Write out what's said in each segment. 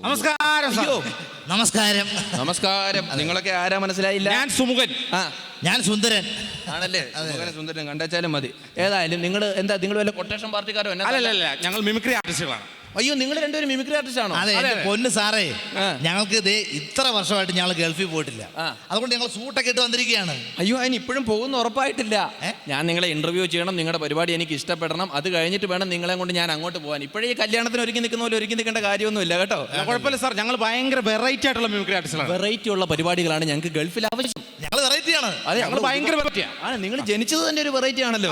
നമസ്കാരം. നമസ്കാരം. നമസ്കാരം. നിങ്ങളൊക്കെ ആരാ മനസ്സിലായില്ല? ഞാൻ സുമുഖൻ. ഞാൻ സുന്ദരൻ. ആണല്ലേ? സുന്ദരൻ കണ്ടാച്ചാലും മതി. ഏതായാലും നിങ്ങൾ വല്ല കൊട്ടേഷൻ പാർട്ടിക്കാരോ? അല്ലല്ല, ഞങ്ങൾ മിമിക്രി ആർട്ടിസ്റ്റുകളാണ്. അയ്യോ, നിങ്ങൾ രണ്ടുപേരും മിമിക്രി ആർട്ടിസ്റ്റ് ആണോ? അതെ, പൊന്ന് സാറേ, ഞങ്ങൾക്ക് ഇത്ര വർഷമായിട്ട് ഞങ്ങൾ ഗൾഫിൽ പോയിട്ടില്ല. അതുകൊണ്ട് ഞങ്ങൾ സൂട്ടൊക്കെ ഇട്ട് വന്നിരിക്കുകയാണ്. അയ്യോ, അതിന് ഇപ്പോഴും പോകുന്ന ഉറപ്പായിട്ടില്ല. ഞാൻ നിങ്ങളെ ഇന്റർവ്യൂ ചെയ്യണം, നിങ്ങളുടെ പരിപാടി എനിക്ക് ഇഷ്ടപ്പെടണം, അത് കഴിഞ്ഞിട്ട് വേണം നിങ്ങളെ കൊണ്ട് ഞാൻ അങ്ങോട്ട് പോകാൻ. ഇപ്പോഴേ കല്യാണത്തിന് ഒരുക്കി നിൽക്കുന്ന പോലെ ഒരുക്കി നിൽക്കേണ്ട കാര്യമൊന്നുമില്ല കേട്ടോ. കുഴപ്പമില്ല സാർ, ഞങ്ങൾ ഭയങ്കര വെറൈറ്റി ആയിട്ടുള്ള മിമിക്രി ആർട്ടിസ്റ്റുകളാണ്. വെറൈറ്റി ഉള്ള പരിപാടികളാണ് ഞങ്ങൾക്ക് ഗൾഫിൽ ആവശ്യം. ഞങ്ങൾ വെറൈറ്റിയാണ്. അതെ, ഞങ്ങൾ ഭയങ്കര വെറൈറ്റിയാണ്. നിങ്ങൾ ജനിച്ചത് തന്നെ ഒരു വെറൈറ്റി ആണല്ലോ.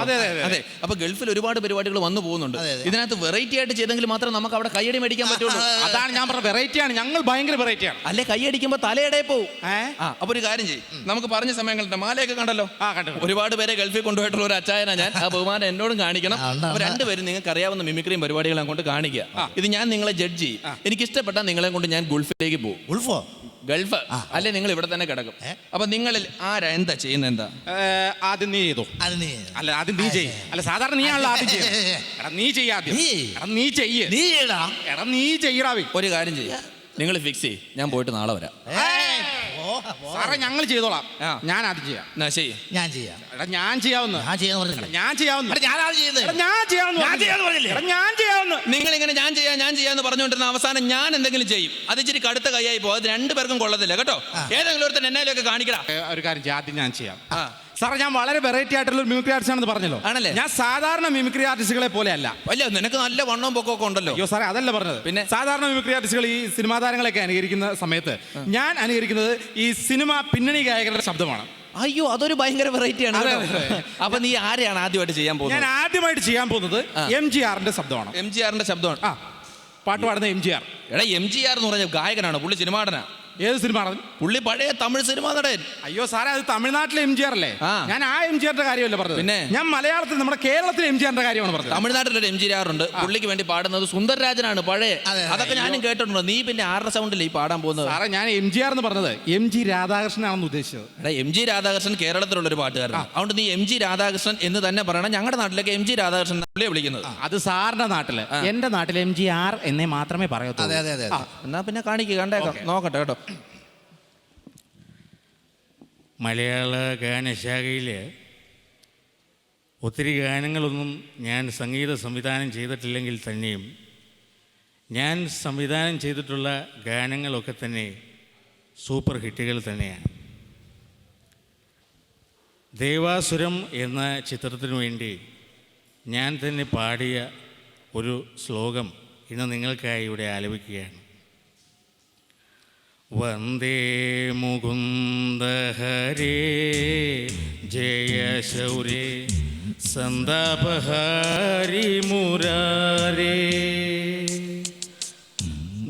അതെ. അപ്പൊ ഗൾഫിൽ ഒരുപാട് പരിപാടികൾ വന്നു പോകുന്നുണ്ട്. ഇതിനകത്ത് വെറൈറ്റി ആയിട്ട് ചെയ്തെങ്കിൽ മാത്രം നമുക്ക് അവിടെ കൈയടി മേടിക്കാൻ പറ്റുള്ളൂ. അതാണ് ഞാൻ പറഞ്ഞ വെറൈറ്റിയാണ്. ഞങ്ങൾ ഭയങ്കര വെറൈറ്റിയാണ്. അല്ലെ, കൈയടിക്കുമ്പോ തലയുടെ പോവും. അപ്പൊ ഒരു കാര്യം ചെയ്യും, നമുക്ക് പറഞ്ഞ സമയങ്ങളുണ്ട്. മാലയൊക്കെ കണ്ടല്ലോ. ഒരുപാട് പേരെ ഗൾഫിൽ കൊണ്ടുപോയിട്ടുള്ള ഒരു അച്ചായനാ ഞാൻ. ആ ബഹുമാനം എന്നോടും കാണിക്കണം. അപ്പൊ രണ്ടുപേരും നിങ്ങൾക്ക് അറിയാവുന്ന മിമിക്രിയും പരിപാടികളും അങ്ങോട്ട് കാണിക്കുക. ഇത് ഞാൻ നിങ്ങളെ ജഡ്ജ് ചെയ്യും. എനിക്ക് ഇഷ്ടപ്പെട്ട നിങ്ങളെ കൊണ്ട് ഞാൻ ഗൾഫിലേക്ക് പോകും. ഗൾഫ് അല്ലെ, നിങ്ങൾ ഇവിടെ തന്നെ കിടക്കും. അപ്പൊ നിങ്ങളിൽ ആരാ എന്താ ചെയ്യുന്നത്? എന്താ ആദ്യം നീ ചെയ്തോ? അല്ല, ആദ്യം നീ ചെയ്യും. അല്ല, സാധാരണ നീ ആണല്ലോ ആദ്യം ചെയ്യുന്നത്. എടാ നീ ചെയ്യാദ്യം. നീ ചെയ്യടാ. നീ ചെയ്യടാ. ഒരു കാര്യം ചെയ്യ, നിങ്ങൾ ഫിക്സ് ചെയ്യും. ഞാൻ പോയിട്ട് നാളെ വരാം. സാറേ, ഞങ്ങൾ ചെയ്തോളാം. ഞാൻ ആദ്യം ചെയ്യാം. ഞാൻ ചെയ്യാം. എടാ ഞാൻ ചെയ്യാവുന്ന. നിങ്ങൾ ഇങ്ങനെ ഞാൻ ചെയ്യാന്ന് പറഞ്ഞുകൊണ്ടിരുന്ന അവസാനം ഞാൻ എന്തെങ്കിലും ചെയ്യും. അത് ഇച്ചിരി കടുത്ത കൈയായി പോകും. അത് രണ്ടുപേർക്കും കൊള്ളത്തില്ല കേട്ടോ. ഏതെങ്കിലും ഒരുത്തൻ എന്നാലൊക്കെ കാണിക്കടാ. ഒരു കാര്യം ചെയ്യാം, ആദ്യം ഞാൻ ചെയ്യാം. സാറേ, ഞാൻ വളരെ വെറൈറ്റി ആയിട്ടുള്ള ഒരു മിമിക്രി ആർട്ടിസ്റ്റ് ആണെന്ന് പറഞ്ഞല്ലോ. ആണല്ലേ? ഞാൻ സാധാരണ മിമിക്രി ആർട്ടിസ്റ്റുകളെ പോലെ അല്ല. അല്ല, നിനക്ക് നല്ല വണ്ണവും പൊക്കമൊക്കെ ഉണ്ടല്ലോ. അയ്യോ സാറേ, അതല്ല പറഞ്ഞത്. പിന്നെ സാധാരണ മിമിക്രി ആർട്ടിസ്റ്റുകൾ ഈ സിനിമാ താരങ്ങളൊക്കെ അനുകരിക്കുന്ന സമയത്ത് ഞാൻ അനുകരിക്കുന്നത് ഈ സിനിമ പിന്നണി ഗായകരുടെ ശബ്ദമാണ്. അയ്യോ, അതൊരു ഭയങ്കര വെറൈറ്റിയാണ്. അപ്പൊ നീ ആരെയാണ് ആദ്യമായിട്ട് ചെയ്യാൻ പോകുന്നത്? ഞാൻ ആദ്യമായിട്ട് ചെയ്യാൻ പോകുന്നത് MGRന്റെ ശബ്ദമാണ്. MGRന്റെ ശബ്ദമാണ്. പാട്ട് പാടുന്ന MGR. എടാ, MGR എന്ന് പറഞ്ഞ ഗായകനാണ്, പുള്ളി സിനിമാ നടനാ. ഏത് സിനിമ നടൻ? പുള്ളി പഴയ തമിഴ് സിനിമാ നടൻ. അയ്യോ സാറേ, അത് തമിഴ്നാട്ടിലെ MGR അല്ലേ? ഞാൻ ആ MGRന്റെ കാര്യമല്ല പറഞ്ഞത്. പിന്നെ ഞാൻ മലയാളത്തിൽ നമ്മുടെ കേരളത്തിലെ MGRന്റെ കാര്യമാണ് പറഞ്ഞത്. തമിഴ്നാട്ടിലൊരു MGR ഉണ്ട്. പുള്ളിക്ക് വേണ്ടി പാടുന്നത് സുന്ദരരാജനാണ്, പഴയ. അതൊക്കെ ഞാനും കേട്ടിട്ടുണ്ട്. നീ പിന്നെ ആരുടെ സൗണ്ടിൽ ഈ പാടാൻ പോകുന്നത്? സാറേ, ഞാൻ MGR എന്ന് പറഞ്ഞത് MG രാധാകൃഷ്ണനാണെന്ന് ഉദ്ദേശിച്ചത്. എടാ, MG രാധാകൃഷ്ണൻ കേരളത്തിലുള്ള ഒരു പാട്ടുകാരനാണ്. അതുകൊണ്ട് നീ MG രാധാകൃഷ്ണൻ എന്ന് തന്നെ പറയണം. ഞങ്ങളുടെ നാട്ടിലേക്ക് MG രാധാകൃഷ്ണൻ പുള്ളിയെ വിളിക്കുന്നത്. അത് സാറിന്റെ നാട്ടില്. എന്റെ നാട്ടിൽ MGR എന്നേ മാത്രമേ പറയത്തുള്ളൂ. എന്നാ പിന്നെ കാണിക്കുക, കണ്ടേക്കാം, നോക്കട്ടെ കേട്ടോ. മലയാള ഗാനശാഖയിൽ ഒത്തിരി ഗാനങ്ങളൊന്നും ഞാൻ സംഗീത സംവിധാനം ചെയ്തിട്ടില്ലെങ്കിൽ തന്നെയും ഞാൻ സംവിധാനം ചെയ്തിട്ടുള്ള ഗാനങ്ങളൊക്കെ തന്നെ സൂപ്പർ ഹിറ്റുകൾ തന്നെയാണ്. ദേവാസുരം എന്ന ചിത്രത്തിനു വേണ്ടി ഞാൻ തന്നെ പാടിയ ഒരു ശ്ലോകം ഇന്ന് നിങ്ങൾക്കായി ഇവിടെ ആലപിക്കുകയാണ്. വന്ദേ മുകുന്ദ ഹരേ ജയ ശൗരേ സന്താപഹാരി മുരാരേ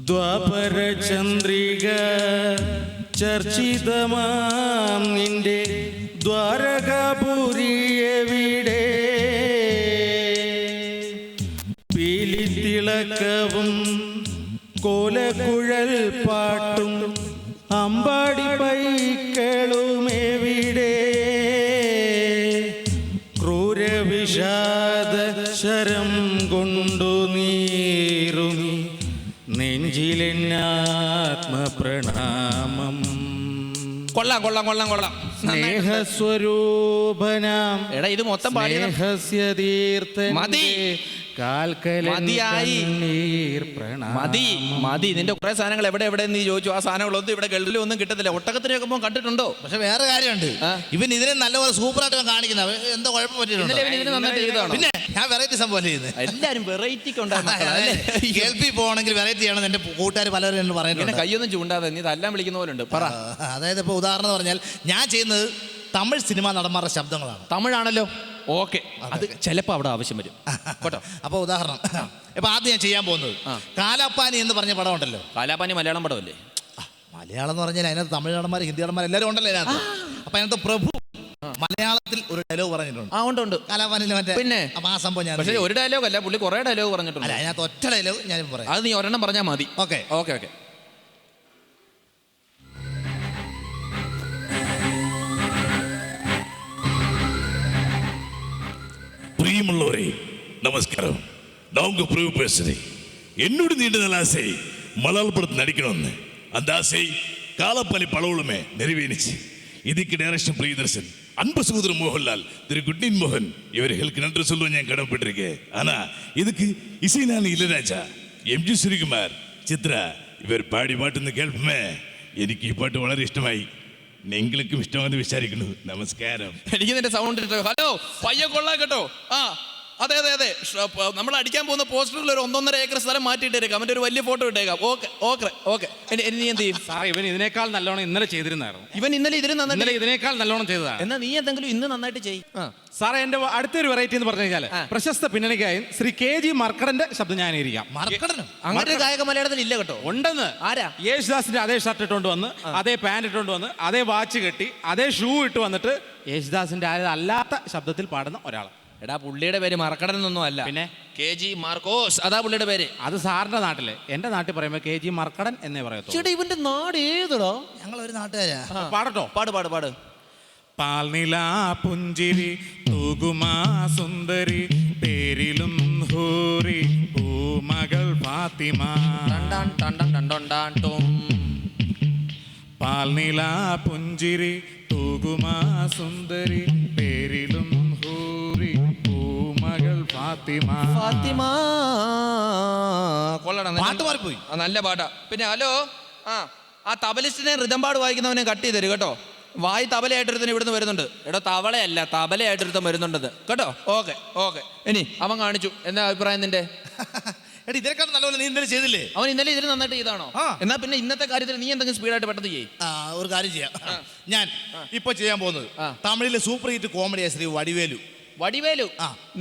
ദ്വാപര ചന്ദ്രിക ചർച്ചിതമാം നിന്റെ ദ്വാരകാപുരി എവിടെ പീലിത്തിളക്കവും കോലക്കുഴൽ പാട്ടും അമ്പാടി പൈക്കളുമെവിടെ ക്രൂരവിഷാദ ശരം കൊണ്ടു നീറുമി നെഞ്ചിലെന്നാത്മപ്രണാമം. കൊള്ളാം കൊള്ളാം കൊള്ളാം കൊള്ളാം. സ്നേഹസ്വരൂപനാം എടാ, ഇത് മൊത്തം സ്നേഹസ്യ തീർത്ഥൻ മതി. മതിയായി, മതി. നിന്റെ കുറെ സാധനങ്ങൾ എവിടെ നീ ചോദിച്ചു. ആ സാധനങ്ങളൊന്നും ഇവിടെ ഗൾഫിൽ ഒന്നും കിട്ടത്തില്ല. ഒട്ടകത്തിനൊക്കെ കണ്ടിട്ടുണ്ടോ? പക്ഷെ വേറെ കാര്യമുണ്ട്, ഇവൻ ഇതിനെ നല്ലപോലെ സൂപ്പറായിട്ട് കാണിക്കുന്നത്. എന്താ കുഴപ്പം പറ്റിയിട്ടുണ്ട്? പിന്നെ ഞാൻ വെറൈറ്റി സംഭവം ചെയ്യുന്നത്. എല്ലാരും വെറൈറ്റിക്ക് ഗൾഫിൽ പോകണമെങ്കിൽ വെറൈറ്റി ചെയ്യണം. എന്റെ കൂട്ടുകാർ പലരും എന്ന് പറയുന്നത്. കയ്യൊന്നും ചൂണ്ടാതെ നീ തല്ലാൻ വിളിക്കുന്ന പോലെ ഉണ്ട്. പറ. അതായത് ഇപ്പൊ ഉദാഹരണം പറഞ്ഞാൽ ഞാൻ ചെയ്യുന്നത് തമിഴ് സിനിമാ നടന്മാരുടെ ശബ്ദങ്ങളാണ്. തമിഴാണല്ലോ, ഓക്കെ. അത് ചിലപ്പോൾ അവിടെ ആവശ്യം വരും കേട്ടോ. അപ്പൊ ഉദാഹരണം ഇപ്പൊ ആദ്യം ഞാൻ ചെയ്യാൻ പോകുന്നത് കാലാപ്പാനി എന്ന് പറഞ്ഞ പടം ഉണ്ടല്ലോ. കാലാപ്പാനി മലയാളം പടമല്ലേ? മലയാളം എന്ന് പറഞ്ഞാൽ അതിനകത്ത് തമിഴ് നടന്മാർ, ഹിന്ദി നടന്മാർ എല്ലാവരും ഉണ്ടല്ലോ അതിനകത്ത്. അപ്പൊ അതിനകത്ത് പ്രഭു മലയാളത്തിൽ ഒരു ഡയലോഗ് പറഞ്ഞിട്ടുണ്ട്. ഉണ്ട് കാലാപ്പാനിൽ മറ്റേ. പിന്നെ അപ്പൊ ആ സംഭവം ഞാൻ. പക്ഷേ ഒരു ഡയലോഗ് അല്ല, പുള്ളി കുറെ ഡയലോഗ് പറഞ്ഞിട്ടുണ്ട്. അതിനകത്ത് ഒറ്റ ഡയലോഗ് ഞാൻ പറയാം. അത് നീ ഒരെണ്ണം പറഞ്ഞാൽ മതി. ഓക്കെ. பிரியமுள்ளவரே நமஸ்காரம். நான் உங்க பிரபு பேசுறேன். என்னோட நீண்ட நாள் ஆசை மலையாள படத்தில் நடிக்கணும்னு அந்த ஆசை காலப்பலி பலவுளுமே நிறைவேறிச்சு. இதுக்கு டைரக்ஷன் பிரியதர்ஷன், அன்பு சகோதரர் மோகன்லால், திரு குட்னின் மோகன் இவர்களுக்கு நன்றி சொல்ல நான் கடமைப்பட்டிருக்கேன். ஆனா இதுக்கு இசை நான் இளையராஜா, എം.ജി. ശ്രീകുമാർ, ചിത്ര ഇവർ പാടി പാട്ടുന്ന കേൾപ്പമേ എനിക്ക് ഈ പാട്ട് വളരെ ഇഷ്ടമായി. നിങ്ങൾക്കും ഇഷ്ടമാണെന്ന് വിചാരിക്കുന്നു. നമസ്കാരം. എനിക്ക് നിന്റെ സൗണ്ട് ഹലോ പയ്യ കൊള്ളാം കേട്ടോ. ആ അതെ അതെ അതെ, നമ്മൾ അടിക്കാൻ പോകുന്ന പോസ്റ്ററിൽ ഒരു 1.5 ഏക്കർ സ്ഥലം മാറ്റിയിട്ടേക്കാം, മറ്റൊരു വലിയ ഫോട്ടോ ഇട്ടേക്കാം. Okay okay okay. നീ എന്ത് ചെയ്യും? സാറേ ഇവൻ ഇതിനേക്കാൾ നല്ലോണം ഇന്നലെ ചെയ്തിരുന്നായിരുന്നു. ഇവൻ ഇന്നലെ ഇന്നലെ ഇതിനേക്കാൾ നല്ലോണം ചെയ്തതാണ്. എന്നാ നീ എന്തെങ്കിലും ഇന്ന് നന്നായിട്ട് ചെയ്യും. സാറേ എന്റെ അടുത്തൊരു വെറൈറ്റി എന്ന് പറഞ്ഞു കഴിഞ്ഞാൽ പ്രശസ്ത പിന്നണിക്കായി ശ്രീ KG മർക്കടന്റെ ശബ്ദം ഞാനിരിക്കാം. അങ്ങനെ ഒരു ഗായക മലയാളത്തിൽ ഇല്ല കേട്ടോ. ഉണ്ടെന്ന്. ആരാ? യേശുദാസിന്റെ അതേ ഷർട്ട് ഇട്ടുകൊണ്ട് വന്ന്, അതേ പാന്റ് ഇട്ടുകൊണ്ട് വന്ന്, അതേ വാച്ച് കെട്ടി, അതേ ഷൂ ഇട്ട് വന്നിട്ട് യേശുദാസിന്റെ അല്ലാത്ത ശബ്ദത്തിൽ പാടുന്ന ഒരാൾ. എടാ പുള്ളിയുടെ പേര് മറക്കടൻ എന്നൊന്നും അല്ല, പിന്നെ KG മാർക്കോസ്, അതാ പുള്ളിയുടെ പേര്. അത് സാറിന്റെ നാട്ടില്. എന്റെ നാട്ടിൽ പറയുമ്പോ KG മർക്കടൻ എന്നേ പറയത്തുള്ളൂ. ചേട്ടാ ഇവന്റെ നാട് ഏതടോ? ഞങ്ങൾ ഒരു നാട്ടുകാരാ. പാടട്ടോ? പാട് പാട് പാട്. പാൽനില പുഞ്ചിരി തൂകുമാ സുന്ദരി പേരിലും ഹൂറി പൂമകൾ ഫാത്തിമ. ടണ്ടാൻ ടണ്ടാൻ ടണ്ടോണ്ടാൻ ടോം. പാൽനില പുഞ്ചിരി തൂകുമാ സുന്ദരി പേരിലും ഹൂറി പൂമകൾ ഫാത്തിമ. ഫാത്തിമ കൊള്ളണം. പാട്ട് മാറിപ്പോയി. നല്ല പാട്ടാ. പിന്നെ ഹലോ, ആ തബലിസ്റ്റിനെ റിതംപാട് വായിക്കുന്നവനെ കട്ട് ചെയ്ത് തരും കേട്ടോ. വായി തബലയായിട്ടൊരുത്തൻ ഇവിടുന്ന് വരുന്നുണ്ട്. എടോ തവളയല്ല, തബലയായിട്ടൊരുത്തൻ വരുന്നുണ്ടെന്ന് കേട്ടോ. Okay okay. ഇനി അവൻ കാണിച്ചു, എന്താ അഭിപ്രായം നിന്റെ? എടി ഇതിനേക്കാൾ നല്ലപോലെ നീ ഇന്നലെ ചെയ്തില്ലേ? അവൻ ഇന്നലെ ഇതിന് നന്നായിട്ട് ചെയ്താണോ? എന്നാ പിന്നെ ഇന്നത്തെ കാര്യത്തിൽ നീ എന്തെങ്കിലും സ്പീഡായിട്ട് പെട്ടെന്ന് ചെയ്യും. ഒരു കാര്യം ചെയ്യാം. ഞാൻ ഇപ്പൊ ചെയ്യാൻ പോകുന്നത് തമിഴിലെ സൂപ്പർ ഹിറ്റ് കോമഡിയാ ശ്രീ വടിവേലു. വടിവേലു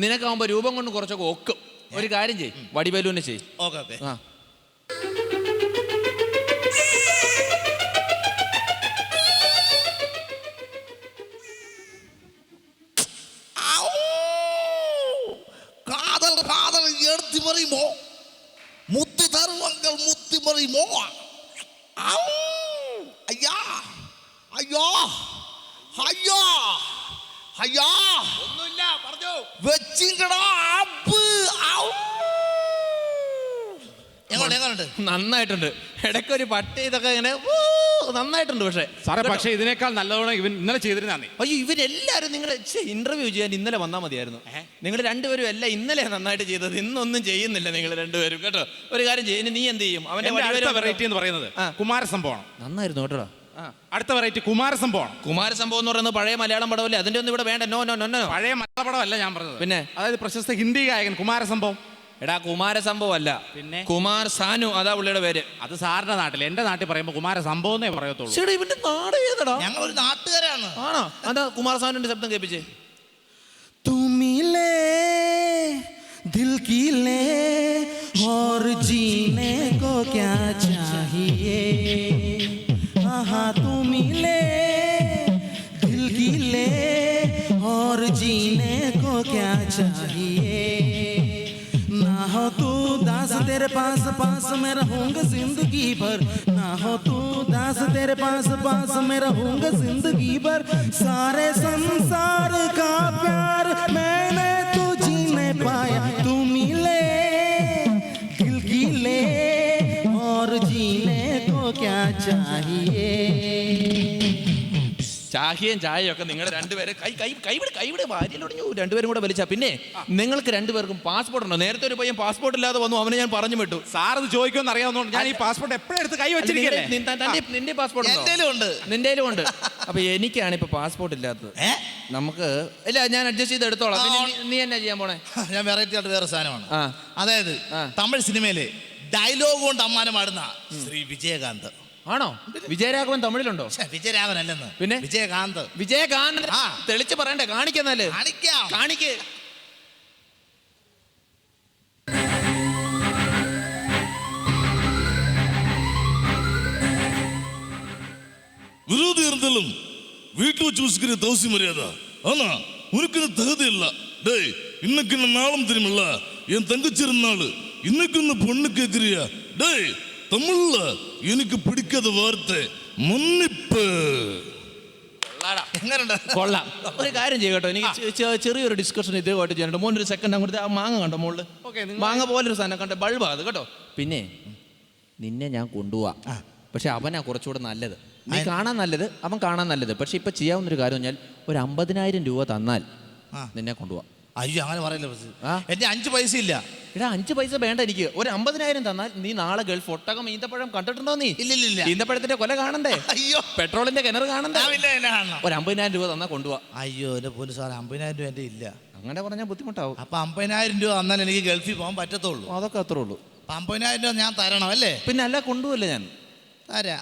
നിനക്കാവുമ്പോ രൂപം കൊണ്ട് കുറച്ചൊക്കെ ഒക്കും. ഒരു കാര്യം ചെയ്യും, വടിവേലുവിനെ ചെയ്യും. Okay okay. காதல் காதல் எடுத்து மறிமோ முத்து தருவங்கள் முத்து மறிமோ. ஐயா ஐயா ஐயா ஐயா ഒന്നുമില്ല, പറഞ്ഞോ. വെച്ചിങ്കടാ അപ്പ്. എങ്ങോട്ട് നന്നായിട്ടുണ്ട്. ഇടയ്ക്കൊരു പട്ടി ഇതൊക്കെ ഇങ്ങനെ നന്നായിട്ടുണ്ട്. സാറേ പക്ഷേ ഇതിനേക്കാൾ നല്ലവണ്ണം ഇവൻ ഇന്നലെ ചെയ്തിരുന്നേ. അയ്യോ ഇവരെല്ലാരും നിങ്ങളെ ഇന്റർവ്യൂ ചെയ്യാൻ ഇന്നലെ വന്നാൽ മതിയായിരുന്നു. നിങ്ങൾ രണ്ടുപേരും എല്ലാം ഇന്നലെ നന്നായിട്ട് ചെയ്തത്, ഇന്നൊന്നും ചെയ്യുന്നില്ല നിങ്ങൾ രണ്ടുപേരും കേട്ടോ. ഒരു കാര്യം ചെയ്യും, നീ എന്ത് ചെയ്യും? അവന്റെ വെറൈറ്റി എന്ന് പറയുന്നത് കുമാരസംഭവമാണ്. നന്നായിരുന്നു കേട്ടോ. അടുത്ത വെറൈറ്റി കുമാരസംഭവമാണ്. കുമാരസംഭവം എന്ന് പറയുന്നത് പഴയ മലയാളം പടമല്ലേ? അതിന്റെ ഒന്നും ഇവിടെ വേണ്ട. No no no no. പഴയ മലയാള പടമല്ല ഞാൻ പറഞ്ഞത്. പിന്നെ അതായത് പ്രശസ്ത ഹിന്ദി ഗായകൻ കുമാരസംഭവം. എടാ കുമാരസംഭവം അല്ല, പിന്നെ കുമാർ സാനു, അതാ പുള്ളിയുടെ പേര്. അത് സാറിന്റെ നാട്ടിൽ. എന്റെ നാട്ടിൽ പറയുമ്പോ കുമാരസംഭവം എന്നേ പറയത്തുള്ളൂ. ഇവന്റെ നാട് ഏതടാ? ഞങ്ങൾ ഒരു നാട്ടുകാരാണ്. ആണോ? അതാ കുമാർ സാനുവിന്റെ ശബ്ദം കേൾപ്പിച്ചേ. തുമിലേ ദിൽ की ले और जीने को क्या चाहिए. आहा तुमिले दिल की ले और जीने को क्या चाहिए. ना हो तू दास तेरे पास पास मैं रहूंगा जिंदगी भर. ना हो तू दास तेरे पास पास मैं रहूंगा जिंदगी भर. सारे संसार का प्यार मैंने तो जीने पाया. तू मिले दिल की ले और जीने को क्या चाहिए. ചാഹിയും ചായയും ഒക്കെ നിങ്ങൾ രണ്ടുപേരെ കൈവിടെ ഭാര്യയിലൊടിഞ്ഞു രണ്ടുപേരും കൂടെ വലിച്ച. പിന്നെ നിങ്ങൾക്ക് രണ്ടുപേർക്കും പാസ്പോർട്ട് ഉണ്ടോ? നേരത്തെ ഒരു പയ്യൻ പാസ്പോർട്ട് ഇല്ലാതെ വന്നു, അവനെ ഞാൻ പറഞ്ഞു വിട്ടു. സാർ ഇത് ചോദിക്കുമെന്ന് അറിയാവുന്നതുകൊണ്ട് ഞാൻ ഈ പാസ്പോർട്ട് എപ്പോഴും എടുത്ത് കൈ വെച്ചിരിക്കല്ലേ. നിന്റെ പാസ്പോർട്ട് നിന്റെയിലും ഉണ്ട്. അപ്പൊ എനിക്കാണ് ഇപ്പൊ പാസ്പോർട്ട് ഇല്ലാത്തത്. നമുക്ക് ഇല്ല, ഞാൻ അഡ്ജസ്റ്റ് ചെയ്ത് എടുത്തോളാം. നീ എന്നാ ചെയ്യാൻ പോണേ? ഞാൻ വെറൈറ്റി ആയിട്ട് വേറെ സാധനമാണ്. അതായത് തമിഴ് സിനിമയിലെ ഡയലോഗ് കൊണ്ട് അമ്മാനമാടുന്ന ശ്രീ വിജയകാന്ത്. ആണോ? വിജയരാഘവൻ തമിഴിലുണ്ടോ? വിജയരാഘവൻ അല്ലെന്ന്, പിന്നെ വിജയകാന്ത്. വിജയകാന്ത് തെളിച്ച് പറയണ്ടേ? കാണിക്കാന്നാല് കാണിക്കേ. விரோதி இருந்தாலும் வீட்டில் வச்சு வச்சுக்கிற தவசி மரியாதை. ஆனா உனக்கு தகுதி இல்ல. டேய் இன்னைக்கு நாளும் தெரியுமில்ல, என் தங்கச்சி இருந்தாள். இன்னைக்கு இந்த பொண்ணு கேட்கிறியா? டேய் தமிழ்ல எனக்கு பிடிக்காத வார்த்தை മന്നിപ്പ്. കൊള്ളാം. ഒരു കാര്യം ചെയ്യട്ടോ, എനിക്ക് ചെറിയൊരു ഡിസ്കഷൻ ഇതേമായിട്ട് ചെയ്യാനുണ്ട്. മോനൊരു സെക്കൻഡ് അങ്ങോട്ട് ആ മാങ്ങ കണ്ടോ? മുകളിൽ മാങ്ങ പോലൊരു സാധനം കണ്ട ബൾബാ അത് കേട്ടോ. പിന്നെ നിന്നെ ഞാൻ കൊണ്ടുപോവാം. പക്ഷെ അവനാ കുറച്ചുകൂടെ നല്ലത്. നീ കാണാൻ നല്ലത്, അവൻ കാണാൻ നല്ലത്. പക്ഷെ ഇപ്പൊ ചെയ്യാവുന്നൊരു കാര്യം പറഞ്ഞാൽ ഒരു 50,000 രൂപ തന്നാൽ നിന്നെ കൊണ്ടുപോവാം. അയ്യോ അങ്ങനെ പറയല്ലേ, എന്റെ 5 പൈസ ഇല്ല. എടാ 5 പൈസ വേണ്ട എനിക്ക്. ഒരു 50,000 തന്നാൽ നീ നാളെ ഗൾഫ് ഒട്ടകം ഈന്തപ്പഴം കണ്ടിട്ടുണ്ടോ? നീ ഇല്ലില്ല. ഈന്തപ്പഴത്തിന്റെ കൊല കാണണ്ടേ? അയ്യോ. പെട്രോളിന്റെ കിണർ കാണണ്ടേ? കാണണം. ഒരു 50,000 രൂപ തന്നാൽ കൊണ്ടുപോവാ. അയ്യോ എന്റെ പോലും സാർ 50,000 രൂപ എന്റെ ഇല്ല. അങ്ങനെ പറഞ്ഞാൽ ബുദ്ധിമുട്ടാവും. അപ്പൊ 50,000 രൂപ തന്നാൽ എനിക്ക് ഗൾഫിൽ പോകാൻ പറ്റത്തുള്ളൂ. അതൊക്കെ അത്രേ ഉള്ളൂ. 50,000 രൂപ ഞാൻ തരണം അല്ലേ? പിന്നെ അല്ല കൊണ്ടുപോയില്ല ഞാൻ തരാ.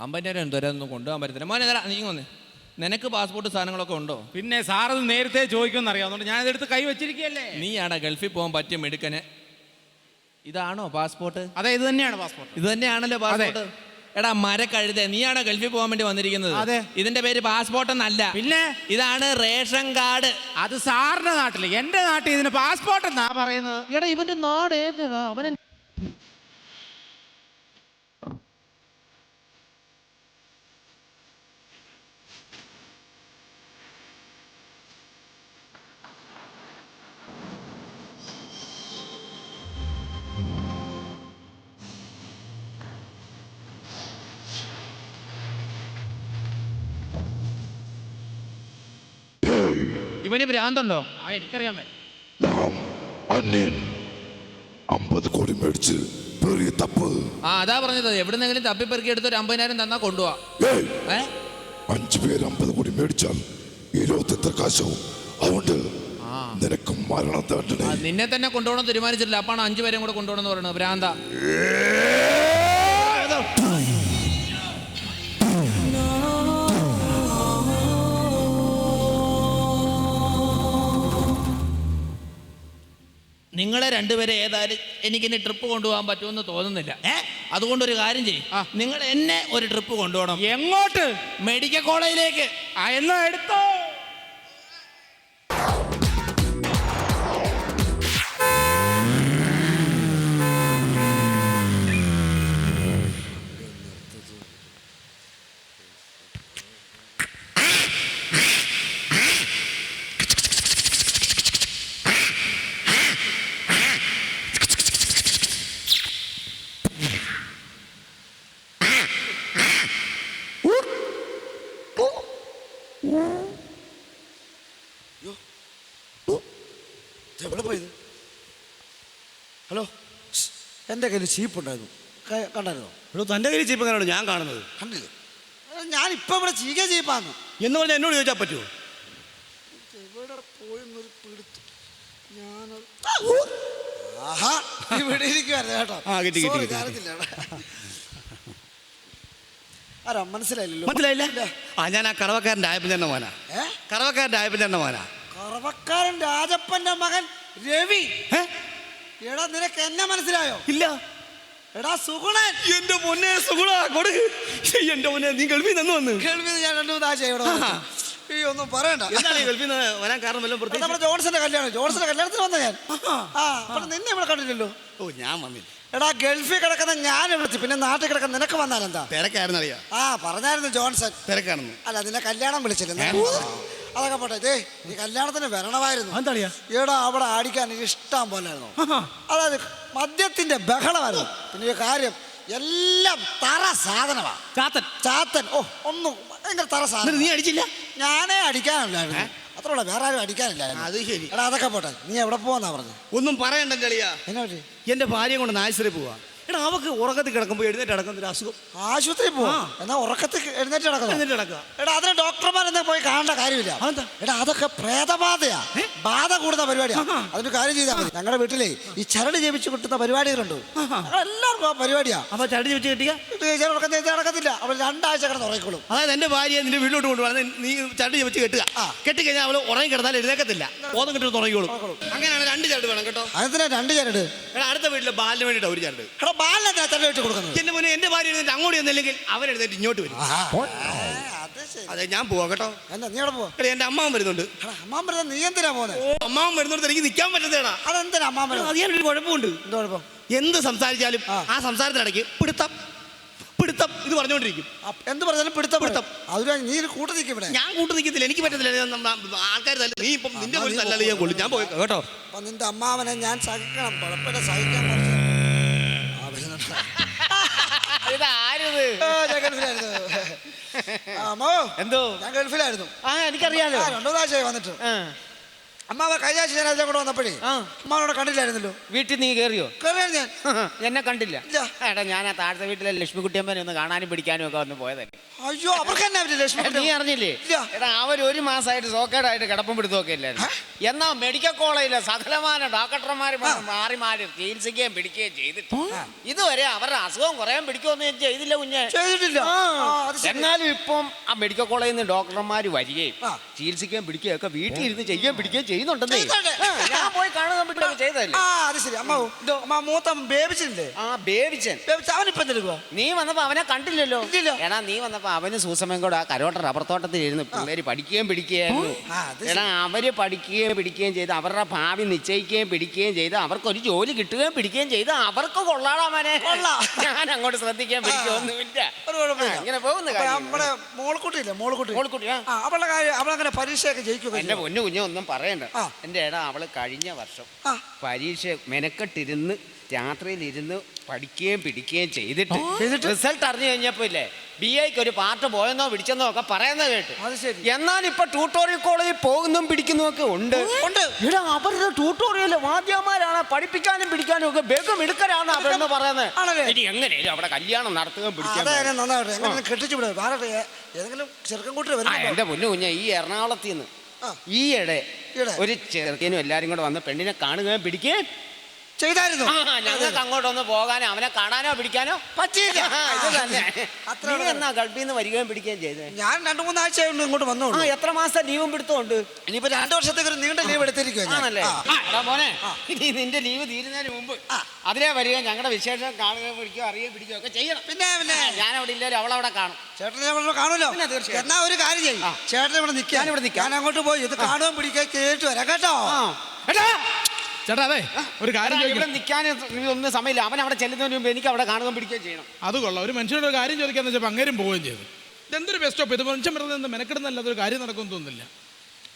50,000 തരാനൊന്നും കൊണ്ടുപോകാൻ പറ്റത്തില്ല. മോനെ തരാ, നീ വന്നേ. നിനക്ക് പാസ്പോർട്ട് സാധനങ്ങളൊക്കെ ഉണ്ടോ? പിന്നെ സാറത് നേരത്തെ ചോദിക്കുമെന്ന് അറിയാവുന്നതുകൊണ്ട് ഞാൻ ഇതെടുത്ത് കൈ വെച്ചിരിക്കുകയല്ലേ. നീയാടാ ഗൾഫിൽ പോകാൻ പറ്റിയ മെടുക്കന്. ഇതാണോ പാസ്പോർട്ട്? അതെ, ഇത് തന്നെയാണ് പാസ്പോർട്ട്. ഇത് തന്നെയാണല്ലോ പാസ്പോർട്ട്. എടാ മരക്കഴുതേ, നീയാണോ ഗൾഫിൽ പോകാൻ വേണ്ടി വന്നിരിക്കുന്നത്? അതെ. ഇതിന്റെ പേര് പാസ്പോർട്ട് എന്നല്ല, പിന്നെ ഇതാണ് റേഷൻ കാർഡ്. അത് സാറിന്റെ നാട്ടില്, എന്റെ നാട്ടിൽ ഇതിന് പാസ്പോർട്ട് എന്നാ പറയുന്നത്. എടാ ഇവന്റെ നാട് ഏതാ? അവനെ ഇവന് ഭ്രാന്തല്ലോ. എനിക്കറിയാൻ അന്യൻ 50 കോടി മേടിച്ച് പെറിയ തപ്പ്. അതാ പറഞ്ഞത്. എവിടുന്നെങ്കിലും തപ്പിപ്പെറുക്കി എടുത്ത് ഒരു 50,000 തന്നാ കൊണ്ടുപോവാ. 5 പേര് 50 കോടി മേടിച്ചാൽ 28 കാശവും. അതുകൊണ്ട് നിനക്ക് മരണം തണ്ടണേ. നിന്നെ തന്നെ കൊണ്ടുപോകണം തീരുമാനിച്ചിട്ടില്ല. അപ്പാണ് 5 പേരെയും കൂടെ കൊണ്ടുപോകണം എന്ന് പറയുന്നത്. ഭ്രാന്ത. നിങ്ങളെ രണ്ടുപേരെ ഏതായാലും എനിക്കിനി ട്രിപ്പ് കൊണ്ടുപോകാൻ പറ്റുമെന്ന് തോന്നുന്നില്ല. അതുകൊണ്ടൊരു കാര്യം ചെയ്യും, നിങ്ങൾ എന്നെ ഒരു ട്രിപ്പ് കൊണ്ടുപോകണം. എങ്ങോട്ട്? മെഡിക്കൽ കോളേജിലേക്ക്. എന്നാ എടുത്തോ. ഹലോ, എൻ്റെ കയ്യിൽ ചീപ്പ് ഉണ്ടായിരുന്നു, കണ്ടായിരുന്നോ? ഇവിടെ തൻ്റെ കയ്യിൽ ചീപ്പ് എങ്ങനെയാണ് ഞാൻ കാണുന്നത്? കണ്ടില്ലേ? ഞാനിപ്പോൾ ഇവിടെ ചീക ചീപ്പാന്നു എന്ന് പറഞ്ഞാൽ എന്നോട് ചോദിച്ചാൽ പറ്റുമോ? എവിടെ പോയെന്നൊരു പിടുത്തു. ആഹാ, ഇവിടെ ഇരിക്കുവായിരുന്നു കേട്ടോ. കിട്ടി. ആരാ മനസ്സിലായില്ലല്ലോ? മനസ്സിലായില്ല. ഞാൻ ആ കറവക്കാരൻ്റെ ആയപ്പൻ തന്നെ മോനാ. കറവക്കാരൻ്റെ ആയപ്പൻ തന്നെ മോനാ. കറവക്കാരൻ രാജപ്പന്റെ മകൻ രവി. എടാ നിനക്ക് എന്നെ മനസ്സിലായോ? ഇല്ല. എടാ സുഗുണൻ. എന്റെ പൊന്നെ സുഗുണ കൊടുക്ക്. എന്റെ പൊന്നെ, നീ ഗൾഫിൽ നിന്ന് വന്ന്. ഗൾഫിൽ ഞാൻ 2-3 ആഴ്ച ഇവിടെ ഈ ഒന്നും പറയണ്ട. എന്താണ് ഗൾഫിൽ നിന്ന് വരാൻ കാരണം? വല്ലതും നമ്മുടെ ജോൺസന്റെ കല്യാണത്തിന് വന്ന ഞാൻ. നിന്നെ ഇവിടെ കണ്ടില്ലല്ലോ. ഓ, ഞാൻ വന്നില്ല. എടാ ഗൾഫിൽ കിടക്കുന്ന ഞാൻ വിളിച്ചു, പിന്നെ നാട്ടിൽ കിടക്കുന്ന നിനക്ക് വന്നാലെന്താ? തിരക്കായിരുന്നു അറിയാം. പറഞ്ഞായിരുന്നു ജോൺസൺ തിരക്കാണെന്ന്. അല്ല, നിന്നെ കല്യാണം വിളിച്ചില്ല. അതൊക്കെ പോട്ടെ. നീ കല്യാണത്തിന് വരണമായിരുന്നു. എടാ അവിടെ അടിക്കാൻ ഇഷ്ടം പോലായിരുന്നു. അതായത് മദ്യത്തിന്റെ ബഹളമായിരുന്നു. പിന്നെ ഈ കാര്യം എല്ലാം തറ സാധനമാ. ചാത്തൻ. ഓ, ഒന്നും ഭയങ്കര തറ സാധനം. നീ അടിച്ചില്ല? ഞാനേ അടിക്കാനില്ലായിരുന്നു. അത്രയുള്ള വേറെ ആരും അടിക്കാനില്ലായിരുന്നു. അത് ശരി. എടാ അതൊക്കെ പോട്ടെ. നീ എവിടെ പോവാന്നാ പറഞ്ഞത്? ഒന്നും പറയണ്ട കളിയാ. എന്നാ പറ്റി? എന്റെ ഭാര്യയെ കൊണ്ട് ആശുപത്രി പോവാ. എടാ അവക്ക് ഉറക്കത്തിൽ കിടക്കുമ്പോൾ എഴുന്നേറ്റ് കിടക്കുന്ന ഒരു അസുഖം. ആശുപത്രി പോവാ? എന്നാ ഉറക്കത്തിൽ എഴുന്നേറ്റ് കിടക്കുക. എടാ അതിന് ഡോക്ടർമാരെന്താ പോയി കാണേണ്ട കാര്യമില്ല. എടാ അതൊക്കെ പ്രേതബാധയാ, ബാധ കൂടുന്ന പരിപാടിയാ. അതിന് കാര്യം ചെയ്താൽ മതി. ഞങ്ങളുടെ വീട്ടിലെ ഈ ചരട് ജപിച്ച് കിട്ടുന്ന പരിപാടികളുണ്ട്. എല്ലാവർക്കും ആ പരിപാടിയാ. അപ്പൊ ചരട് ജപിച്ച് കിട്ടിയ നടക്കത്തില്ല. അവൾ 2 ആഴ്ച കിടന്ന് ഉറങ്ങിക്കോളും. അതായത് എന്റെ ഭാര്യയെ നിന്റെ വീട്ടിലോട്ട് കൊണ്ടുപോകാൻ നീ ചരട് ജപിച്ച് കെട്ടുക. കെട്ടിക്കഴിഞ്ഞാൽ അവള് ഉറങ്ങി കിടന്നാൽ എഴുന്നേക്കത്തില്ല. ബോധം കിട്ടും ഉറങ്ങിക്കോളും. അങ്ങനെയാണ് 2 ചരട് വേണം കേട്ടോ. അതിനാ 2 ചരട്. എടാ അടുത്ത വീട്ടിലെ ബാലിന് വേണ്ടിയിട്ട് ഒരു ചരട്. ബാലിനെ ചരട് വെച്ച് കൊടുക്കുന്നത്. എന്റെ മോനെ, എന്റെ ഭാര്യ എഴുന്നേറ്റ് അങ്ങോട്ട് ചെന്നില്ലെങ്കിൽ അവരെഴുന്നേറ്റ് ഇങ്ങോട്ട് വരും. അതെ, ഞാൻ പോവാ കേട്ടോ. എന്താ നീ എവിടെ പോവാ? എന്റെ അമ്മാവൻ വരുന്നുണ്ട്. അമ്മാവൻ വരുന്നത് നീ എന്തിനാ പോകുന്നത്? അമ്മാവൻ വരുന്നിടത്ത് എനിക്ക് നിൽക്കാൻ പറ്റുന്നതാ. അതെന്തിനാ അമ്മാവൻ? അത് ഞാനൊരു കുഴപ്പമുണ്ട്. എന്താ കുഴപ്പം? എന്ത് സംസാരിച്ചാലും ആ സംസാരത്തിനിടയ്ക്ക് പിടുത്തം പിടുത്തം ഇത് പറഞ്ഞുകൊണ്ടിരിക്കും. എന്ത് പറഞ്ഞാലും പിടുത്തം പിടുത്തം. അതിന് നീ കൂട്ടു നിൽക്കും ഇവിടെ. ഞാൻ കൂട്ടു നിൽക്കത്തില്ല, എനിക്ക് പറ്റത്തില്ല. ആൾക്കാർ നീ ഇപ്പം നിന്റെ പോയി തല്ലാതെ ഞാൻ കൊള്ളു. ഞാൻ പോയി കേട്ടോ. അപ്പൊ നിന്റെ അമ്മാവനെ ഞാൻ സഹിക്കണം, കുഴപ്പമില്ല, സഹിക്കാൻ കുറച്ച്. ഞാൻ ഗൾഫിലായിരുന്നു. അമ്മോ എന്തോ ഞാൻ ഗൾഫിലായിരുന്നു. എനിക്കറിയാലോ. 2 പ്രാവശ്യമായി വന്നിട്ട്. അമ്മാവ കഴിഞ്ഞ ആഴ്ച ഞാൻ അതിലെ കൂടെ വന്നപ്പോഴേ അമ്മാവനോട് കണ്ടില്ലായിരുന്നല്ലോ. വീട്ടിൽ നീ കയറിയോ? കയറിയാണ് ഞാൻ. എന്നെ കണ്ടില്ല. ഇല്ല. എടാ ഞാൻ ആ താഴത്തെ വീട്ടിലെ ലക്ഷ്മിക്കുട്ടിയമ്മനെ ഒന്ന് കാണാനും പിടിക്കാനും ഒക്കെ വന്ന് പോയതല്ലേ. അയ്യോ അവർക്ക് തന്നെ ലക്ഷ്മി. നീ അറിഞ്ഞില്ലേ? ഇല്ല. എടാ അവർ 1 മാസമായിട്ട് സോക്കേടായിട്ട് കിടപ്പും പിടുത്തമൊക്കെ ഇല്ലായിരുന്നു. എന്നാ മെഡിക്കൽ കോളേജിലെ സകലമാന ഡോക്ടർമാർ മാറി മാറി ചികിത്സിക്കുകയും പിടിക്കുകയും ചെയ്തിട്ട് ഇതുവരെ അവരുടെ അസുഖം കുറയാൻ പിടിക്കുകയൊന്നും ഞാൻ ചെയ്തില്ല കുഞ്ഞെ. ചെയ്തിട്ടില്ല. എന്നാലും ഇപ്പം ആ മെഡിക്കൽ കോളേജിൽ നിന്ന് ഡോക്ടർമാർ വരികയും ചികിത്സിക്കുകയും പിടിക്കുകയും ഒക്കെ വീട്ടിൽ ഇരുന്ന് ചെയ്യുകയും പിടിക്കുകയും ചെയ്യുന്നുണ്ടെന്നേ. ഞാൻ പോയി കാണുക പിടിക്കുകയും ചെയ്തല്ലേ. അത് ശരി. അമ്മ മൂത്ത ബേബിച്ചില്ലേ? ബേബിച്ചൻ അവനിപ്പം എടുക്കുക. നീ വന്നപ്പോ അവനെ കണ്ടില്ലല്ലോ. ഇല്ല. എടാ നീ വന്നപ്പോ അവന് സൂസമയം കൂടെ ആ കരോട്ട റബ്ബർ തോട്ടത്തിൽ ഇരുന്ന് പിള്ളേര് പഠിക്കുകയും പിടിക്കുകയായിരുന്നു. എടാ അവര് പഠിക്കുകയും പിടിക്കുകയും ചെയ്ത് അവരുടെ ഭാവി നിശ്ചയിക്കുകയും പിടിക്കുകയും ചെയ്ത് അവർക്കൊരു ജോലി കിട്ടുകയും പിടിക്കുകയും ചെയ്ത് അവർക്ക് കൊള്ളാടാമനെ. ഞാൻ അങ്ങോട്ട് ശ്രദ്ധിക്കാൻ പിടിക്കുകയൊന്നുമില്ല. ഇങ്ങനെ പോകുന്ന നമ്മുടെ മോൾക്കുട്ടിയില്ലേ? മോൾക്കുട്ടി അവളുടെ കാര്യം അവളങ്ങനെ പരീക്ഷയൊക്കെ ജയിക്കുക. എന്റെ പൊന്നു കുഞ്ഞു ഒന്നും പറയണ്ട. എന്റെ എടാ അവള് കഴിഞ്ഞ വർഷം പരീക്ഷ മെനക്കെട്ടിരുന്ന് രാത്രിയിലിരുന്ന് പഠിക്കുകയും പിടിക്കുകയും ചെയ്തിട്ട് റിസൾട്ട് അറിഞ്ഞു കഴിഞ്ഞപ്പോ ഇല്ലേ BAക്ക് ഒരു പാർട്ട് പോയെന്നോ പിടിച്ചെന്നോ ഒക്കെ പറയുന്നത് കേട്ട്. എന്നാൽ ഇപ്പൊ ട്യൂട്ടോറിയൽ കോളേജിൽ പോകുന്നതും പിടിക്കുന്നതും ഒക്കെ ഉണ്ട്. ഇവിടെ അവരുടെ ട്യൂട്ടോറിയൽ വാദ്യമാരാണ് പഠിപ്പിക്കാനും പിടിക്കാനും ഒക്കെ വേഗം എടുക്കലാണ് അവരെന്ന് പറയുന്നത്. ഇനി എങ്ങനെയാലും അവിടെ കല്യാണം നടത്തുകയും പിടിക്കാൻ കെട്ടിച്ചു ഏതെങ്കിലും ചെറുക്കം കൂട്ടി വരും. എന്റെ പൊന്നു കുഞ്ഞ ഈ എറണാകുളത്തിൽ നിന്ന് ഈയിടെ ഒരു ചെറുക്കനും എല്ലാരും കൂടെ വന്ന് പെണ്ണിനെ കാണുകയും പിടിക്കുകയും ചെയ്തായിരുന്നു. ഞങ്ങൾക്ക് അങ്ങോട്ടൊന്ന് പോകാനോ അവനെ കാണാനോ പിടിക്കാനോ പറ്റിയില്ല. ഇത് തന്നെ. എന്നാ ഗൾഫിൽ നിന്ന് വരികയും പിടിക്കുകയും ചെയ്തത്. ഞാൻ 2-3 ആഴ്ചയായിട്ട് ഇങ്ങോട്ട് വന്നോളൂ. എത്ര മാസം ലീവും പിടുത്തമുണ്ട്? ഇനിയിപ്പോ 2 വർഷത്തേക്ക് ഒരു നീണ്ട ലീവ് എടുത്തിരിക്കുവാണല്ലേ. മോനെ ഇനി നിന്റെ ലീവ് തീരുന്നതിന് മുമ്പ് അതിലേ വരിക ഞങ്ങളുടെ വിശേഷം കാണുകയോ പിടിക്കുകയോ അറിയുകയോ പിടിക്കുകയോ ഒക്കെ ചെയ്യണം. പിന്നെ ഞാൻ അവിടെ ഇല്ലാലും അവളവിടെ കാണും. ചേട്ടനെ കാണുമല്ലോ. എന്നാ ഒരു കാര്യം ചെയ്യും, ചേട്ടൻ ഇവിടെ നിൽക്കാൻ. ഞാൻ അങ്ങോട്ട് പോയി ഇത് കാണുകയും പിടിക്കുക കേട്ട് വരാം കേട്ടോ. ചേട്ടാ അതെ ഒരു കാര്യം ഇവിടെ നിൽക്കാൻ ഒന്നും സമയമില്ല. അവൻ അവിടെ ചെല്ലുന്നതിന് മുമ്പ് എനിക്ക് അവിടെ കാണുകയും പിടിക്കുകയും ചെയ്യണം. അത് കൊള്ളാം. ഒരു മനുഷ്യനോട് ഒരു കാര്യം ചോദിക്കാന്ന് വെച്ചപ്പോൾ അങ്ങേരും പോവുകയും ചെയ്തു. ഇതെന്തൊരു ബെസ്റ്റ് ഓപ്പ്. ഇത് മനുഷ്യൻ വെറുതെ മെനക്കെടുന്നല്ലാതെ ഒരു കാര്യം നടക്കുമെന്ന് തോന്നുന്നില്ല.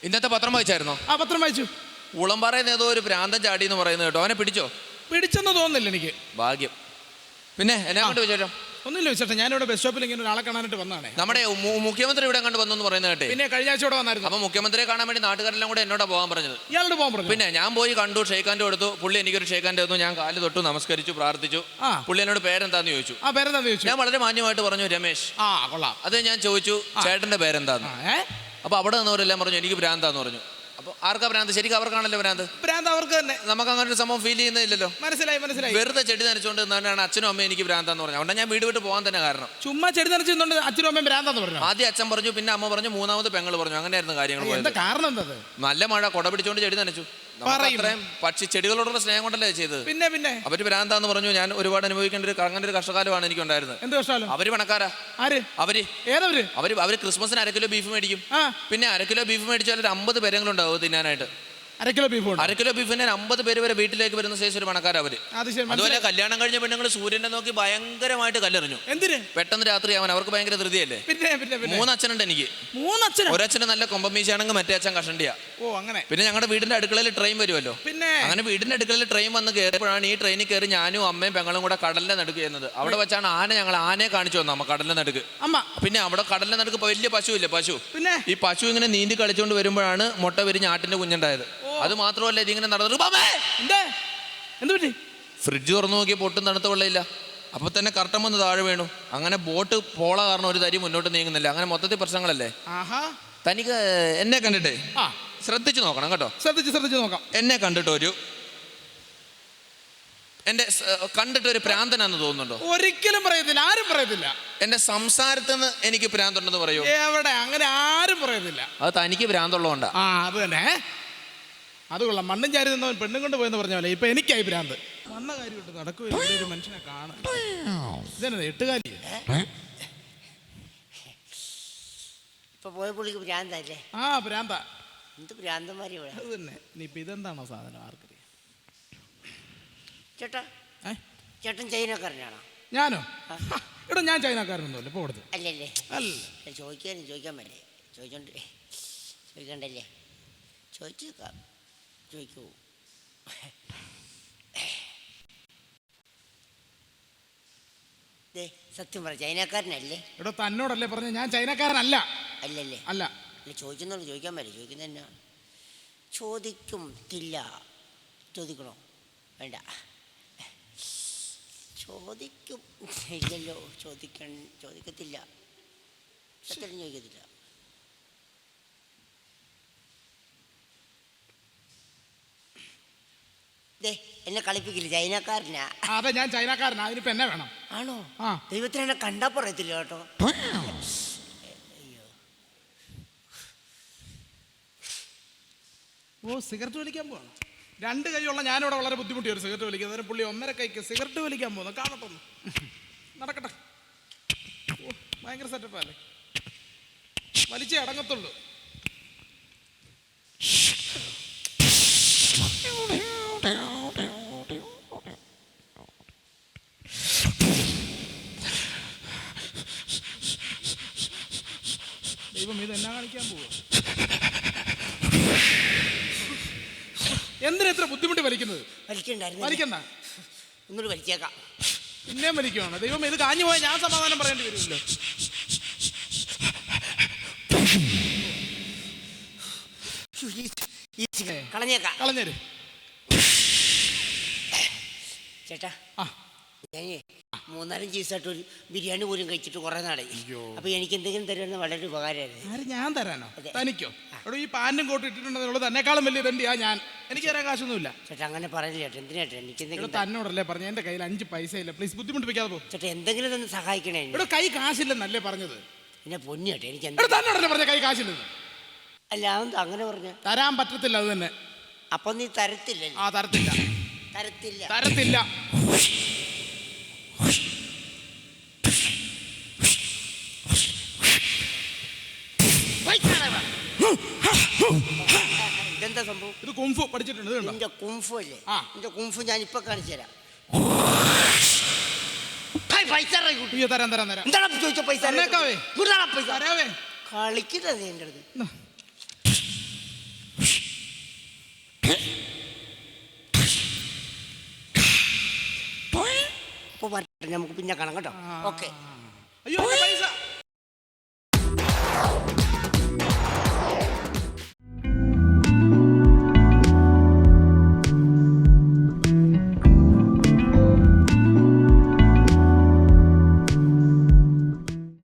ഇന്നത്തെ പത്രം വായിച്ചായിരുന്നോ? പത്രം വായിച്ചു. ഉളംപാറയിൽ ഏതോ ഒരു ഭ്രാന്തൻ ചാടി എന്ന് പറയുന്നത് കേട്ടോ. അവനെ പിടിച്ചോ? പിടിച്ചെന്ന് തോന്നുന്നില്ല എനിക്ക്. ഭാഗ്യം. പിന്നെ എന്നെ കൊണ്ട് വിശേഷം? ഒന്നുമില്ല വിശേഷം. ഞാനിവിടെ ബസ് സ്റ്റോപ്പിൽ ഇങ്ങനെ ഒരാളെ കാണാനായിട്ട് വന്നതാണ്. നമ്മുടെ മുഖ്യമന്ത്രി ഇവിടെ കണ്ട് വന്നു എന്ന് പറയുന്നത് കേട്ടെ. പിന്നെ കഴിഞ്ഞ ആഴ്ച ഇവിടെ വന്നായിരുന്നു. അപ്പൊ മുഖ്യമന്ത്രിയെ കാണാൻ വേണ്ടി നാട്ടുകാരെല്ലാം കൂടെ എന്നോട് പോകാൻ പറഞ്ഞത്. ഇയാളോട് പോകാൻ പറഞ്ഞു. പിന്നെ ഞാൻ പോയി കണ്ടു, ഷെയ്ക്കാൻ്റെ കൊടുത്തു. പുള്ളി എനിക്കൊരു ഷെയ്ക്കാൻ്റെ തന്നു. ഞാൻ കാല് തൊട്ടു, നമസ്കരിച്ചു, പ്രാർത്ഥിച്ചു. പുള്ളി എന്നോട് പേരെന്താന്ന് ചോദിച്ചു. ഞാൻ വളരെ മാന്യമായിട്ട് പറഞ്ഞു രമേശ്. കൊള്ളാം. അത് ഞാൻ ചോദിച്ചു ചേട്ടന്റെ പേരെന്താന്ന്. അപ്പൊ അവിടെ നിന്നവരെല്ലാം പറഞ്ഞു എനിക്ക് ഭ്രാന്താന്ന് പറഞ്ഞു. അപ്പൊ ആർക്കാ ഭ്രാന്ത്? ശരിക്കും അവർക്കാണല്ലോ ഭ്രാന്ത് അവർക്ക് തന്നെ. നമുക്ക് അങ്ങനെ ഒരു സംഭവം ഫീൽ ചെയ്യുന്നില്ലല്ലോ. മനസ്സിലായി. വെറുതെ ചെടി നനച്ചുകൊണ്ട് നിന്നാണ് അച്ഛനും അമ്മയും എനിക്ക് ഭ്രാന്താന്ന് പറഞ്ഞു. അതുകൊണ്ട് ഞാൻ വീട് വിട്ട് പോകാൻ തന്നെ കാരണം. ചുമ്മാ ചെടി നനച്ചുകൊണ്ട് അച്ഛനും അമ്മയും ഭ്രാന്താന്ന് പറഞ്ഞു. ആദ്യം അച്ഛൻ പറഞ്ഞു, പിന്നെ അമ്മ പറഞ്ഞു, മൂന്നാമത് പെങ്ങൾ പറഞ്ഞു. അങ്ങനെയായിരുന്നു കാര്യങ്ങൾ. കാരണം എന്താ? നല്ല മഴ, കൊട പിടിച്ചോണ്ട് ചെടി നനച്ചു. അത്രയും പക്ഷി ചെടികളോടുള്ള സ്നേഹം കൊണ്ടല്ലേ ചെയ്തത്. പിന്നെ അവര് ഭ്രാന്താന്ന് പറഞ്ഞു. ഞാൻ ഒരുപാട് അനുഭവിക്കേണ്ട അങ്ങനെ ഒരു കഷ്ടകാലമാണ് എനിക്ക് ഉണ്ടായിരുന്നത്. എന്ത് കഷ്ടകാലം? അവര് പണക്കാരാ. അവര് ക്രിസ്മസിന് 1 കിലോ ബീഫ് മേടിക്കും. പിന്നെ 1 കിലോ ബീഫ് മേടിച്ചാൽ ഒരു 50 പേരെങ്കിലും ഉണ്ടാവും തിന്നാനായിട്ട്. 1 കിലോ ബീഫിന് 50 പേര് വരെ വീട്ടിലേക്ക് വരുന്ന ശേഷം ഒരു പണക്കാരാ അവര്. അതുപോലെ കല്യാണം കഴിഞ്ഞ പെണ്ണുങ്ങൾ സൂര്യനെ നോക്കി ഭയങ്കരമായിട്ട് കല്ലെറിഞ്ഞു. എന്തിന്? പെട്ടെന്ന് രാത്രി ആവാൻ അവർക്ക് ഭയങ്കര ധൃതിയല്ലേ. 3 അച്ഛനുണ്ട് എനിക്ക്. ഒരച്ഛന് നല്ല കൊമ്പമീശാണെങ്കിൽ മറ്റേ അച്ഛൻ കഷണ്ടിയാ. പിന്നെ ഞങ്ങളുടെ വീടിന്റെ അടുക്കളയിൽ ട്രെയിൻ വരുമല്ലോ. അങ്ങനെ വീടിന്റെ അടുക്കളയിൽ ട്രെയിൻ വന്ന് കയറിയപ്പോഴാണ് ഈ ട്രെയിനിൽ കയറി ഞാനും അമ്മയും പെങ്ങളും കൂടെ കടലിന്റെ നടുക്ക് ചെയ്യുന്നത്. അവിടെ വെച്ചാണ് ഞങ്ങൾ ആനയെ കാണിച്ചു വന്നു അമ്മ കടലിന്റെ നടുക്ക്. പിന്നെ അവിടെ കടലിന്റെ നടുക്ക് വലിയ പശു ഇല്ലേ, പശു. ഈ പശു ഇങ്ങനെ നീന്തി കളിച്ചുകൊണ്ട് വരുമ്പോഴാണ് മുട്ട വിരിഞ്ഞ് ആട്ടിന്റെ കുഞ്ഞുണ്ടായത്. അത് മാത്രമല്ല ഇതിങ്ങനെ നടന്നു. ഫ്രിഡ്ജ് തുറന്നു നോക്കി പൊട്ടും തണുത്ത വെള്ളമില്ല. അപ്പൊ തന്നെ കർട്ടൻ വന്ന് താഴെ വീണു. അങ്ങനെ ബോട്ട് പോള കാരണം ഒരു തരി മുന്നോട്ട് നീങ്ങുന്നില്ല. അങ്ങനെ മൊത്തത്തിൽ പ്രശ്നങ്ങളല്ലേ. തനിക്ക് എന്നെ കണ്ടിട്ടേ ശ്രദ്ധിച്ചു നോക്കണം കേട്ടോ. ശ്രദ്ധിച്ചു നോക്കാം. എന്നെ കണ്ടിട്ട് കണ്ടിട്ടൊരു പ്രാന്തനാന്ന് തോന്നുന്നുണ്ടോ? ഒരിക്കലും പറയത്തില്ല. ആരും പറയത്തില്ല. എന്റെ സംസാരത്തിൽ നിന്ന് എനിക്ക് ഭ്രാന്തുണ്ടെന്ന് പറയൂ? എവിടെ? അങ്ങനെ ആരും പറയത്തില്ല. അത് തനിക്ക് ഭ്രാന്തുള്ളതുകൊണ്ടാ. അത് തന്നെ. അത് കൊള്ളാം. മണ്ണും ചാരി നിന്നവൻ പെണ്ണും കൊണ്ട് പോയെന്ന് പറഞ്ഞ പോലെ ഇപ്പൊ എനിക്കായി ഭ്രാന്ത്. വന്ന കാര്യം ഇട്ട് നടക്കുക. ഒരു മനുഷ്യനെ കാണാൻ ഇതന്നെ 8 കാലി. ഇപ്പൊ പോയ പുള്ളിക്ക് ഭ്രാന്തല്ലേ? ഭ്രാന്ത. എന്ത് ഭ്രാന്തന്മാരി ഇവിടെ. അത് തന്നെ. ഇനിയിപ്പൊ ഇതെന്താണോ സാധനം ആർക്കറിയാം. ചേട്ടൻ ചെയിനൊക്കെ അറിഞ്ഞാണോ? ഞാനോ എടാ ഞാൻ ചൈനക്കാരനൊന്നുമല്ല ഇപ്പോൾ കൊടുത്ത് അല്ലല്ലേ അല്ല ചോദിക്കാൻ പറ്റേ ചോദിക്കണ്ടല്ലേ ചോദിച്ചേക്കാം ചോദിക്കൂ സത്യം പറ ചൈനക്കാരനല്ലേ? എടോ തന്നോടല്ലേ പറഞ്ഞ ഞാൻ ചൈനക്കാരനല്ല. അല്ലല്ലേ? അല്ല. ചോദിക്കുന്നുള്ളൂ, ചോദിക്കാൻ പറ്റില്ല. ചോദിക്കുന്ന തന്നെ ചോദിക്കുന്നില്ല. ചോദിക്കണോ? വേണ്ട. ചോദിക്കും ഇല്ലല്ലോ. ചോദിക്കത്തില്ല. എത്രയും ചോദിക്കത്തില്ല. എന്നെ കളിപ്പിക്കില്ല. ചൈനക്കാരനാ. അതെ ഞാൻ ചൈനക്കാരനാ. അതിനിപ്പോ എന്നെ വേണം. ആണോ? ആ ദൈവത്തിന് എന്നെ കണ്ടാ പറയത്തില്ല കേട്ടോ. ഓ സിഗരറ്റ് വലിക്കാൻ പോവാണ്. രണ്ട് കൈയുള്ള ഞാനിവിടെ വളരെ ബുദ്ധിമുട്ടി ഒരു സിഗരറ്റ് വലിക്കുന്നത്. അന്നേരം പുള്ളി 1.5 കൈക്ക് സിഗരറ്റ് വലിക്കാൻ പോകുന്നു. കാണത്തൊന്നു നടക്കട്ടെ. ഓ ഭയങ്കര സെറ്റപ്പല്ലേ. വലിച്ചേ അടങ്ങത്തുള്ളൂ. ദൈവം ഇത് എന്നാ കാണിക്കാൻ പോവുക? എന്തിനാ ഇത്ര ബുദ്ധിമുട്ടി വലിക്കുന്നത്? വലിക്കണ്ട. ഒന്നുകൂടി വലിച്ചേക്കാം. പിന്നെയും വലിക്കുവാണ്. ദൈവം ഇത് കാഞ്ഞു പോയാൽ ഞാൻ സമാധാനം പറയേണ്ടി വരുമല്ലോ. കളഞ്ഞേര് ചേട്ടാ. ഞാനേ 3-4 ദിവസമായിട്ട് ഒരു ബിരിയാണി പോലും കഴിച്ചിട്ട് കുറെ നാളായി. അപ്പൊ എനിക്ക് എന്തെങ്കിലും തരുമെന്ന് വളരെ ഉപകാരമായിരുന്നു. ഞാൻ തരാനോ? തനിക്കോ? അവിടെ ഈ പാന്റും കോട്ട് ഇട്ടിട്ടുണ്ടെന്നുള്ളത് തന്നെക്കാളും വലിയ തണ്ടിയാ ഞാൻ. എനിക്ക് തരാൻ കാശൊന്നുമില്ല. ചേട്ടാ അങ്ങനെ പറയില്ല ചേട്ടാ. എന്തിനാ എനിക്ക് എന്തെങ്കിലും തന്നോടല്ലേ പറഞ്ഞു. എന്റെ കയ്യിൽ 5 പൈസ ഇല്ല. പ്ലീസ് ബുദ്ധിമുട്ടിപ്പിക്കാതെ പോ ചേട്ടാ. എന്തെങ്കിലും ഒന്ന് സഹായിക്കണേ. ഇവിടെ കൈ കാശില്ലെന്നല്ലേ പറഞ്ഞത്? പിന്നെ പൊന്നു ചേട്ടാ. എനിക്ക് തന്നോടല്ലേ പറഞ്ഞ കൈ കാശില്ലെന്ന്? അല്ല അങ്ങനെ പറഞ്ഞ തരാൻ പറ്റത്തില്ല. അത് തന്നെ. അപ്പൊ നീ തരത്തില്ല? ആ തരത്തില്ല. തരത്തില്ല. തരത്തില്ല. ഇതെന്താ സംഭവം? ഇത് കുംഫു പഠിച്ചിട്ടുണ്ട്. നിന്റെ കുംഫു അല്ലേ? നിന്റെ കുംഫു ഞാൻ ഇപ്പൊ കാണിച്ചു തരാം. തരാം തരാം തരാം. എന്താണ് ചോദിച്ച പൈസ? തരാവേ. കളിക്കുന്നത് എന്റെ അടുത്ത്. നമുക്ക് പിന്നെ കാണാം കേട്ടോ. ഓക്കെ. അയ്യോ പൈസ